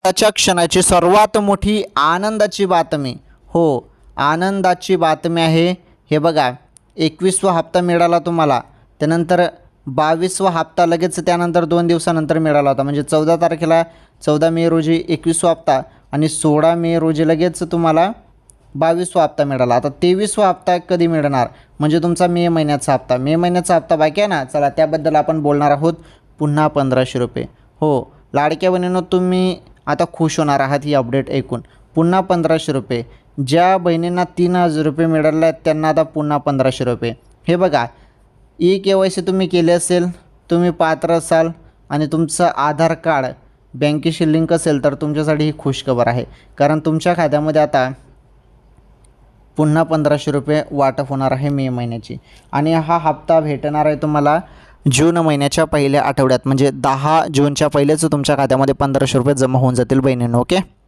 आजच्या क्षणाची सर्वात मोठी आनंदाची बातमी, हो आनंदाची बातमी आहे. हे बघा 21वा हप्ता मिळाला तुम्हाला, त्यानंतर 22वा हप्ता लगेच त्यानंतर 2 दिवसानंतर मिळाला होता. म्हणजे 14 तारखेला 14 मे रोजी 21वा हप्ता आणि 16 मे रोजी लगेच तुम्हाला 22वा हप्ता मिळाला. आता 23वा हप्ता कधी मिळणार, म्हणजे तुमचा मे महिन्याचा हप्ता. मे महिन्याचा हप्ता बाकी आहे ना, चला त्याबद्दल आपण बोलणार आहोत. पुन्हा 1500 रुपये. हो लाडक्या बहिणींनो, तुम्ही आता खुश होणार आहात ही अपडेट ऐकून. पुन्हा 1500 रुपये. ज्या बहिणींना 3000 रुपये मिळाले आहेत त्यांना आता पुन्हा 1500 रुपये. हे बघा KYC तुम्ही केले असेल, तुम्ही पात्र असाल आणि तुमचं आधार कार्ड बँकेशी लिंक असेल तर तुमच्यासाठी ही खुशखबर आहे. कारण तुमच्या खात्यामध्ये आता पुन्हा 1500 रुपये वाटप होणार आहे मे महिन्याची. आणि हा हप्ता भेटणार आहे तुम्हाला जून महिन्याच्या पहिल्या आठवड्यात. म्हणजे 10 जूनच्या पहिलेच तुमच्या खात्यामध्ये 1500 रुपये जमा होऊन जातील बहिणींनो. ओके.